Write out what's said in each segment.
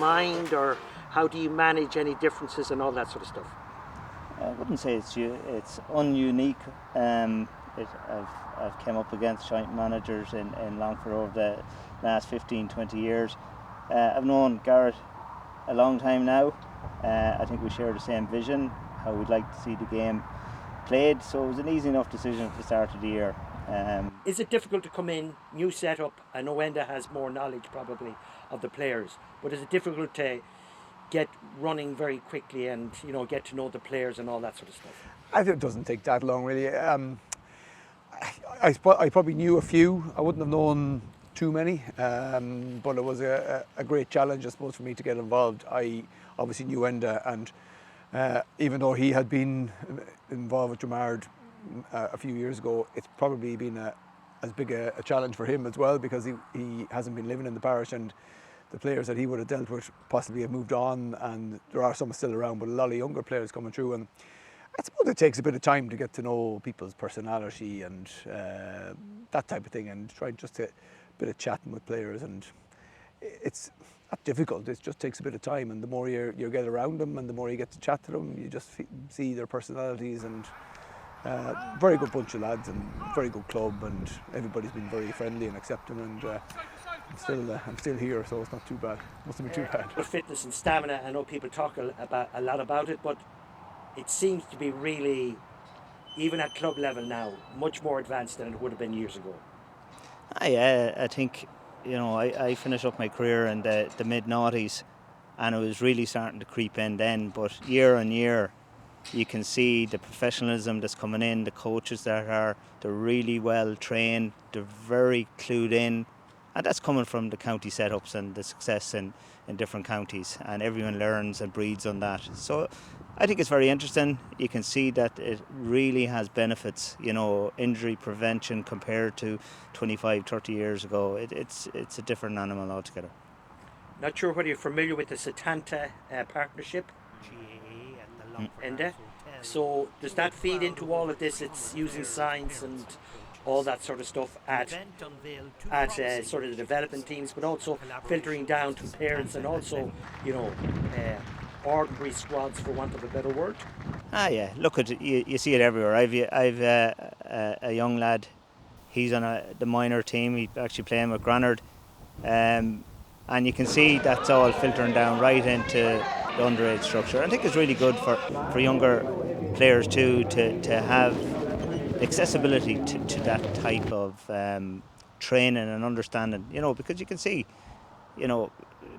mind, or how do you manage any differences and all that sort of stuff? I wouldn't say it's ununique. I've came up against joint managers in Longford over the last 15-20 years. I've known Gareth a long time now. I think we share the same vision, how we'd like to see the game played, so it was an easy enough decision at the start of the year. Is it difficult to come in, new setup? I know Enda has more knowledge probably of the players, but is it difficult to get running very quickly and get to know the players and all that sort of stuff? I think it doesn't take that long really. I probably knew a few. I wouldn't have known too many, but it was a great challenge, I suppose, for me to get involved. I obviously knew Enda, and even though he had been involved with Dromard a few years ago, it's probably been as big a challenge for him as well, because he hasn't been living in the parish, and the players that he would have dealt with possibly have moved on, and there are some still around, but a lot of younger players coming through. And I suppose it takes a bit of time to get to know people's personality and that type of thing, and try just a bit of chatting with players. And it's not difficult, it just takes a bit of time, and the more you get around them and the more you get to chat to them, you just see their personalities. And very good bunch of lads and very good club, and everybody's been very friendly and accepting, and I'm still here, so it's not too bad. Mustn't be too bad. With fitness and stamina, I know people talk a lot about it, but it seems to be really, even at club level now, much more advanced than it would have been years ago. I think, I finished up my career in the mid-noughties, and it was really starting to creep in then, but year on year you can see the professionalism that's coming in, the coaches they're really well trained, they're very clued in, and that's coming from the county setups and the success in different counties, and everyone learns and breeds on that. So I think it's very interesting. You can see that it really has benefits, injury prevention compared to 25, 30 years ago. It's a different animal altogether. Not sure whether you're familiar with the Setanta partnership, GAA and the Enda. So does that feed into all of this? It's using science and all that sort of stuff at sort of the development teams, but also filtering down to parents and also, ordinary squads, for want of a better word. Yeah. Look, you see it everywhere. I've a young lad. He's on the minor team. He's actually playing with Dromard, and you can see that's all filtering down right into the underage structure. I think it's really good for younger players too to have accessibility to that type of training and understanding. Because you can see,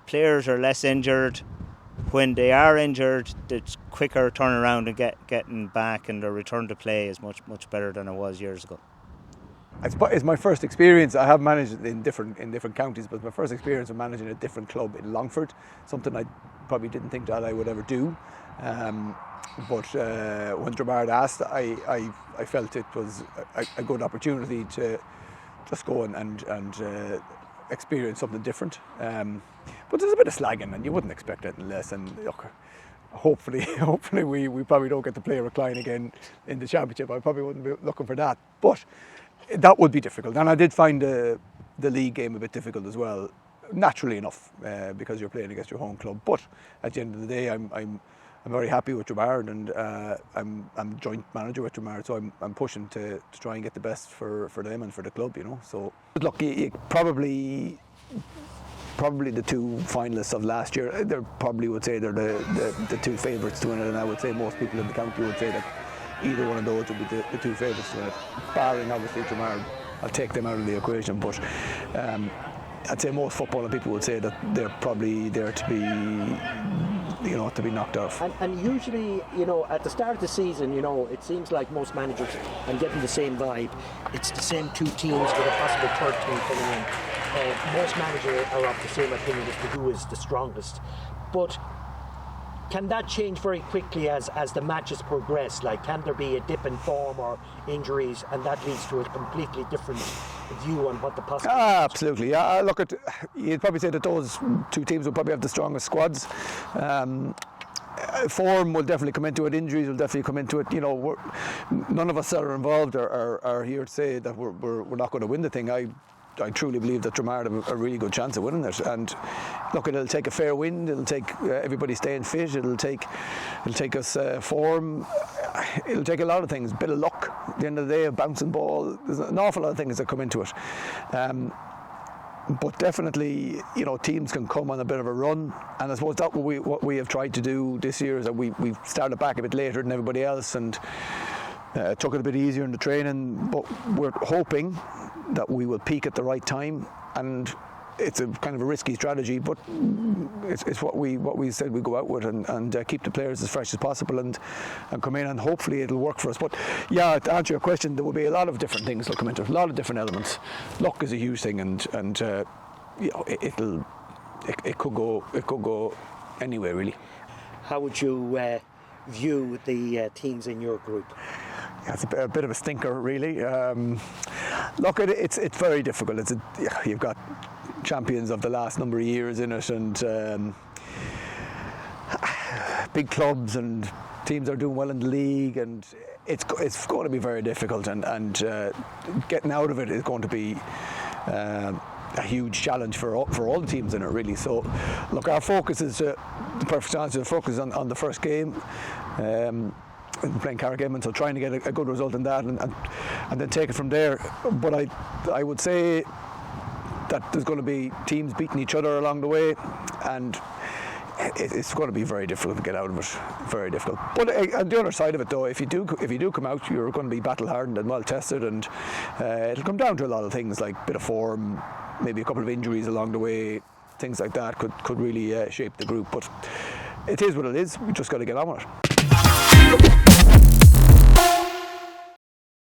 players are less injured. When they are injured, it's quicker turnaround and getting back, and their return to play is much better than it was years ago. It's my first experience. I have managed in different counties, but it's my first experience of managing a different club in Longford, something I probably didn't think that I would ever do. But when Dromard asked, I felt it was a good opportunity to just go and experience something different. But there's a bit of slagging, and you wouldn't expect anything less. And look, hopefully we probably don't get to play a recline again in the championship. I probably wouldn't be looking for that, but that would be difficult. And I did find the league game a bit difficult as well, naturally enough, because you're playing against your home club. But at the end of the day, I'm very happy with Dromard, and I'm joint manager with Dromard, so I'm pushing to try and get the best for them and for the club, So look, you probably the two finalists of last year, they probably would say they're the two favourites to win it, and I would say most people in the county would say that either one of those would be the two favourites to win it, barring obviously Dromard. I'll take them out of the equation, but I'd say most footballing people would say that they're probably there to be to be knocked off. And usually, at the start of the season, it seems like most managers, I'm getting the same vibe, it's the same two teams with a possible third team coming in. Most managers are of the same opinion as to who is the strongest. But can that change very quickly as the matches progress? Like, can there be a dip in form or injuries, and that leads to a completely different view on what the possible... Absolutely. Look, you'd probably say that those two teams will probably have the strongest squads. Form will definitely come into it. Injuries will definitely come into it. None of us that are involved are here to say that we're not going to win the thing. I truly believe that Dromard have a really good chance of winning it. And look, it'll take a fair wind. It'll take everybody staying fit. It'll take us form. It'll take a lot of things. A bit of luck. At the end of the day, a bouncing ball. There's an awful lot of things that come into it. But definitely, teams can come on a bit of a run, and I suppose that what we have tried to do this year is that we've started back a bit later than everybody else, and took it a bit easier in the training. But we're hoping that we will peak at the right time, and it's a kind of a risky strategy, but it's what we said we go out with, and keep the players as fresh as possible, and come in, and hopefully it'll work for us. But yeah, to answer your question, there will be a lot of different things that come into it, a lot of different elements. Luck is a huge thing, and it could go anywhere really. How would you view the teams in your group? Yeah, it's a bit of a stinker really. Look, it's very difficult. You've got champions of the last number of years in it, and big clubs, and teams are doing well in the league, and it's going to be very difficult, and getting out of it is going to be a huge challenge for all the teams in it really. So look, our focus is the perfect answer. The focus is on the first game, playing Carrick-Edmonds, so trying to get a good result in that, and then take it from there. But I would say that there's going to be teams beating each other along the way, and it's going to be very difficult to get out of it. Very difficult. But on the other side of it, though, if you do come out, you're going to be battle hardened and well tested, and it'll come down to a lot of things like a bit of form, maybe a couple of injuries along the way. Things like that could really shape the group. But it is what it is. We just got to get on with it.